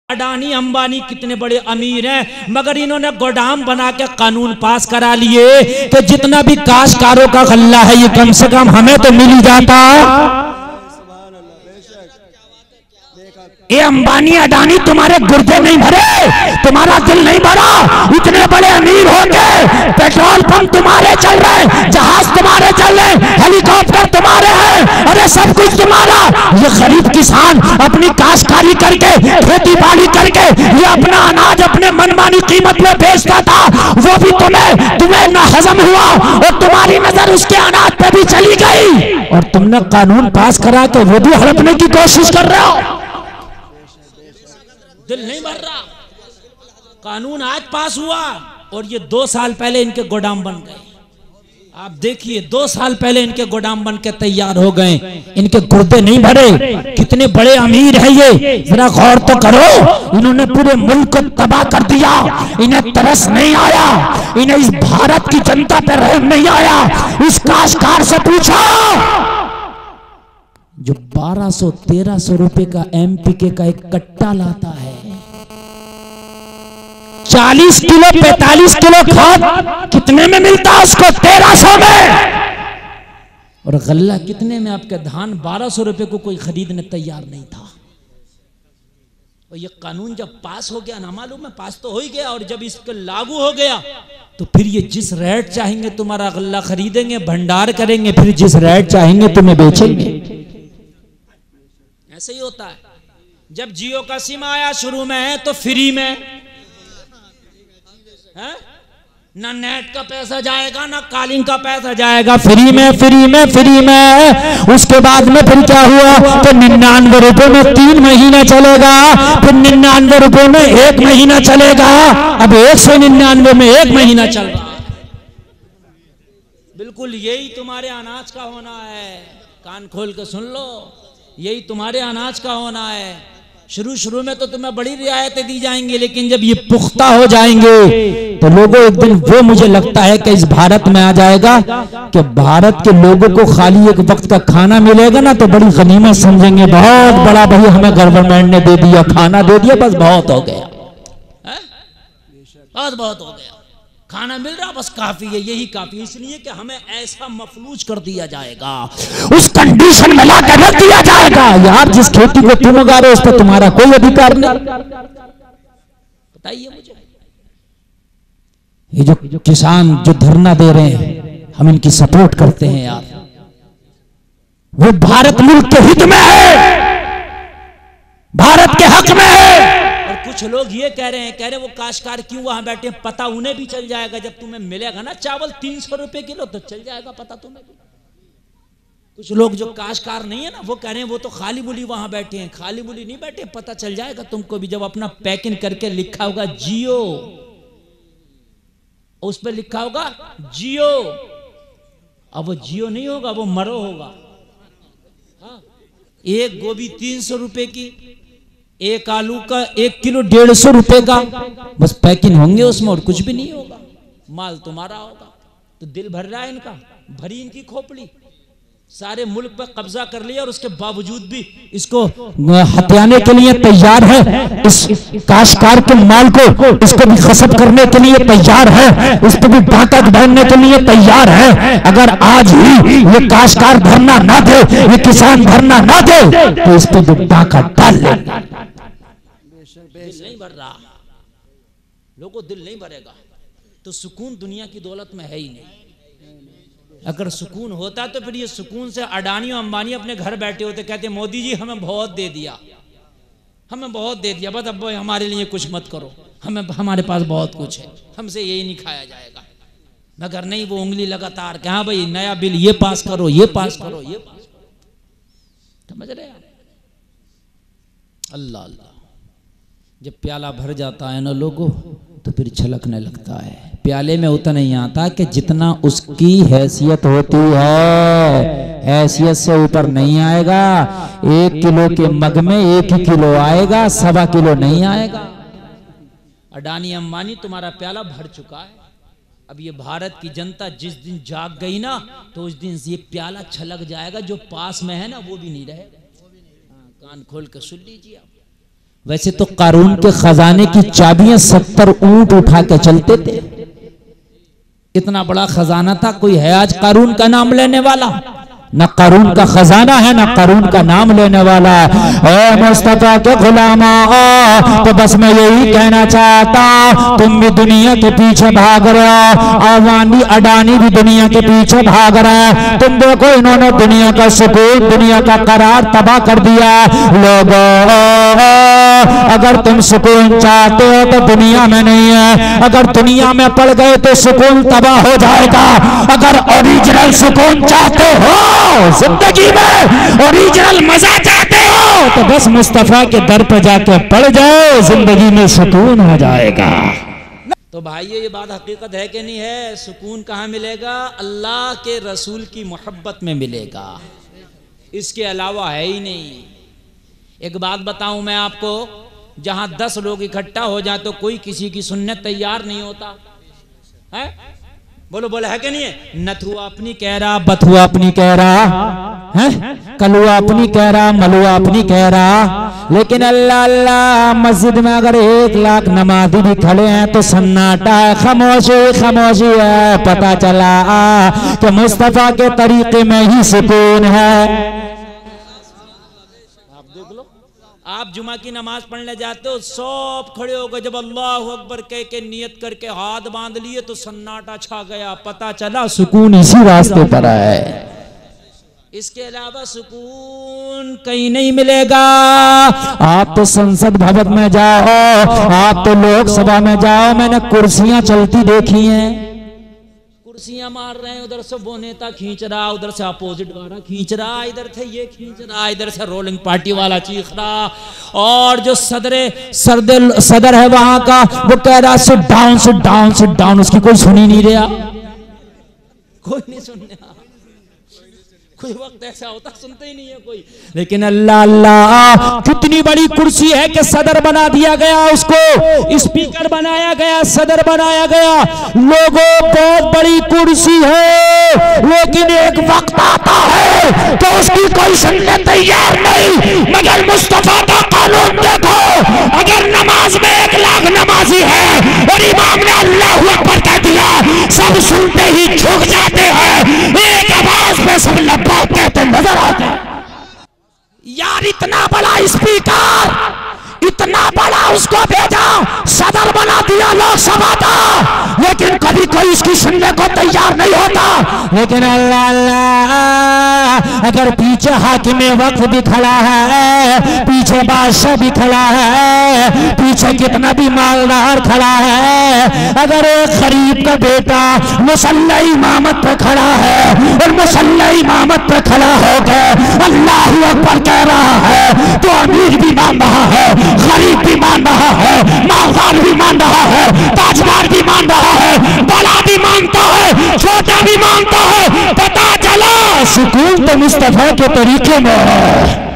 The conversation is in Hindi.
अडानी अंबानी कितने बड़े अमीर हैं, मगर इन्होंने गोदाम बना के कानून पास करा लिए कि जितना भी काश्तकारों का गल्ला है ये कम से कम हमें तो मिल ही जाता। ये अंबानी अडानी तुम्हारे गुर्दे नहीं भरे, तुम्हारा दिल नहीं भरा। इतने बड़े अमीर हो गए, पेट्रोल पंप तुम्हारे चल रहे, जहाज तुम्हारे चल रहे, हेलीकॉप्टर तुम्हारे हैं, अरे सब कुछ तुम्हारा। ये गरीब किसान अपनी काश्तकारी करके, खेती बाड़ी करके ये अपना अनाज अपने मनमानी कीमत में बेचता था, वो भी तुम्हें न हजम हुआ और तुम्हारी नजर उसके अनाज पे भी चली गई और तुमने कानून पास करा के वो भी हड़पने की कोशिश कर रहे हो। दिल नहीं भर रहा। कानून आज पास हुआ और ये 2 साल पहले इनके गोदाम बन गए। आप देखिए 2 साल पहले इनके गोदाम बन के तैयार हो गए, इनके गुर्दे नहीं भरे। कितने बड़े अमीर हैं ये, जरा गौर तो करो। इन्होंने पूरे मुल्क को तबाह कर दिया, इन्हें तरस नहीं आया, इन्हें इस भारत की जनता पर रहम नहीं आया। इस काश्तकार से पूछो जो 1200-1300 रुपए का एमपीके का एक कट्टा लाता है, 40 किलो 45 किलो खाद कितने में मिलता है उसको? 1300 में। और गल्ला कितने में? आपके धान 1200 रुपए को कोई खरीदने तैयार नहीं था। और ये कानून जब पास हो गया ना, मालूम है पास तो हो ही गया, और जब इसके लागू हो गया तो फिर ये जिस रेट चाहेंगे तुम्हारा गल्ला खरीदेंगे, भंडार करेंगे, फिर जिस रेट चाहेंगे तुम्हें बेचेंगे। ऐसे ही होता है। जब जियो का सिम आया शुरू में है तो फ्री में है? ना नेट का पैसा जाएगा ना कॉलिंग का पैसा जाएगा, फ्री में फ्री में फ्री में। उसके बाद में फिर क्या हुआ तो 99 रुपए में 3 महीना चलेगा, फिर 99 रुपए में 1 महीना चलेगा। अब 199 में 1 महीना चल रहा है। बिल्कुल यही तुम्हारे अनाज का होना है। कान खोल के सुन लो, यही तुम्हारे अनाज का होना है। शुरू में तो तुम्हें बड़ी रियायतें दी जाएंगी, लेकिन जब ये पुख्ता हो जाएंगे तो लोगों एक दिन वो मुझे लगता है कि इस भारत में आ जाएगा कि भारत के लोगों को खाली एक वक्त का खाना मिलेगा ना तो बड़ी गनीमत समझेंगे। बहुत बड़ा भाई हमें गवर्नमेंट ने दे दिया, खाना दे दिया, बस बहुत हो गया, बहुत हो गया, खाना मिल रहा बस काफी है, यही काफी। इसलिए कि हमें ऐसा मफलूज कर दिया जाएगा, उस कंडीशन में ला कर रख दिया जाएगा। यार जिस खेती को तुम उगा रहे हो उस पर तुम्हारा कोई अधिकार नहीं। बताइए मुझे, ये जो किसान जो धरना दे रहे हैं हम इनकी सपोर्ट करते हैं यार, वो भारत मुल्क के हित में है, भारत के हक में है। और कुछ लोग ये कह रहे वो काश्तकार क्यों वहां बैठे, पता उन्हें भी चल जाएगा जब तुम्हें मिलेगा ना चावल 300 रुपए किलो तो चल जाएगा पता तुम्हें भी। कुछ लोग जो काश्तकार नहीं है ना वो कह रहे हैं वो तो खाली बुली वहां बैठे हैं, खाली बुली नहीं बैठे, पता चल जाएगा तुमको भी। जब अपना पैकिंग करके लिखा होगा जियो, उस पर लिखा होगा जियो, अब वो जियो नहीं होगा, वो मरो होगा। हाँ? एक गोभी 300 रुपए की, एक आलू का 1 किलो 150 रुपए का, बस पैकिंग होंगे उसमें और कुछ भी नहीं होगा, माल तुम्हारा होगा। तो दिल भर रहा है इनका, भरी इनकी खोपड़ी, सारे मुल्क पर कब्जा कर लिया और उसके बावजूद भी इसको हत्याने के लिए तैयार है। इस काश्तकार के माल को इसको भी खसब करने के लिए तैयार है, इस पर भी डाका डालने के लिए तैयार है। अगर आज ही ये काश्तकार धरना ना दे, ये किसान धरना ना दे तो इस पर भी डाका डाल ले। दिल नहीं भर रहा, लोगों दिल नहीं भरेगा तो सुकून दुनिया की दौलत में है ही नहीं। अगर सुकून होता तो फिर ये सुकून से अडानी और अंबानी अपने घर बैठे होते, कहते मोदी जी हमें बहुत दे दिया, हमें बहुत दे दिया, बस अब हमारे लिए कुछ मत करो, हमारे पास बहुत कुछ है, हमसे यही नहीं खाया जाएगा। मगर नहीं, वो उंगली लगातार कि हाँ भाई नया बिल ये पास करो, ये पास करो, ये पास करो। समझ रहे हैं? अल्लाह अल्लाह। जब प्याला भर जाता है ना लोगों तो फिर छलकने लगता है। प्याले में उतना नहीं आता कि जितना उसकी हैसियत होती है, हैसियत से ऊपर नहीं आएगा। 1 किलो के मग में 1 ही किलो आएगा, 1.25 किलो नहीं आएगा। अडानी अंबानी तुम्हारा प्याला भर चुका है। अब ये भारत की जनता जिस दिन जाग गई ना तो उस दिन ये प्याला छलक जाएगा, जो पास में है ना वो भी नहीं रहेगा। कान खोल कर सुन लीजिए आप। वैसे तो कारून के खजाने की चाबियां 70 ऊंट उठा के चलते थे। इतना बड़ा खजाना था, कोई है आज कारून का नाम लेने वाला? न कारून का खजाना है, न कारून का नाम लेने वाला। ओ मुस्तफा के गुलामा, तो बस मैं यही कहना चाहता, तुम भी दुनिया के पीछे भाग रहे हो, अवानी अडानी भी दुनिया के पीछे भाग रहे हैं। तुम देखो इन्होंने दुनिया का सुकून, दुनिया का करार तबाह कर दिया। लोगों, अगर तुम सुकून चाहते हो तो दुनिया में नहीं है, अगर दुनिया में पड़ गए तो सुकून तबाह हो जाएगा। अगर ओरिजिनल सुकून चाहते हो जिंदगी में, ओरिजिनल मजा चाहते हो, तो बस मुस्तफा के दर पर जाके पड़ जाओ, जिंदगी में सुकून हो जाएगा। तो भाइयों, ये बात हकीकत है कि नहीं है? सुकून कहाँ मिलेगा? अल्लाह के रसूल की मोहब्बत में मिलेगा, इसके अलावा है ही नहीं। एक बात बताऊं मैं आपको, जहां 10 लोग इकट्ठा हो जाए तो कोई किसी की सुनने तैयार नहीं होता है। बोलो बोलो, है कि नहीं है? नथुआ अपनी कह रहा, बथुआ अपनी कह रहा है, कलुआ अपनी कह रहा, मलुआ अपनी कह रहा। लेकिन अल्लाह अल्लाह, मस्जिद में अगर 1 लाख नमाजी भी खड़े हैं तो सन्नाटा है, खामोशी खामोशी है। पता चला कि मुस्तफा के तरीके में ही सुकून है। आप जुमा की नमाज पढ़ने जाते हो, सब खड़े हो गए, जब अल्लाह अकबर कह के नियत करके हाथ बांध लिए तो सन्नाटा छा गया। पता चला सुकून इसी रास्ते पर है, इसके अलावा सुकून कहीं नहीं मिलेगा। आप तो संसद भवन में जाओ, आप तो लोकसभा में जाओ, मैंने कुर्सियां चलती देखी हैं, कुर्सियां मार रहे हैं, उधर से वो नेता खींच रहा, उधर से अपोजिट वाला खींच रहा, इधर से ये खींच रहा, इधर से रोलिंग पार्टी वाला चीख रहा, और जो सदर है वहां का वो कह रहा sit down sit down sit down. उसकी कोई सुनी नहीं रहा, कोई नहीं सुन रहा। कोई वक्त ऐसा होता सुनते ही नहीं है कोई। लेकिन अल्लाह अल्लाह, कितनी बड़ी कुर्सी है कि सदर बना दिया गया, उसको स्पीकर बनाया गया, सदर बनाया गया। लोगों, बहुत बड़ी कुर्सी है, लेकिन एक वक्त आता है तो उसकी कोई सुनने तैयार नहीं। मगर मुस्तफा का कानून देखो, अगर नमाज में 1 लाख नमाजी है और इमाम ने अल्लाह अकबर कह दिया, सब सुनते ही झुक जाते हैं, एक आवाज में सब कहते नजर आते हैं। यार, इतना बड़ा स्पीकर, इतना बड़ा उसको भेजा, सदर बना दिया लोकसभा का, लेकिन कभी कोई इसकी सुनने को तैयार नहीं होता। लेकिन अल्लाह अल्लाह, अगर पीछे हाकिम वक्त भी खड़ा है, पीछे बादशाह भी खड़ा है, पीछे कितना भी मालदार खड़ा है, अगर एक गरीब का बेटा मुसल्ला इमामत पे खड़ा है और मुसल्ला इमामत पे खड़ा होकर अल्लाह अकबर कह रहा है, तो अमीर भी मान रहा है, गरीब भी मान रहा है, मालदार भी मान रहा है, ताजदार भी मान रहा है, बड़ा भी मानता है, छोटा भी मानता है। पता चला सुकून तो मुस्तफा के तरीके में है।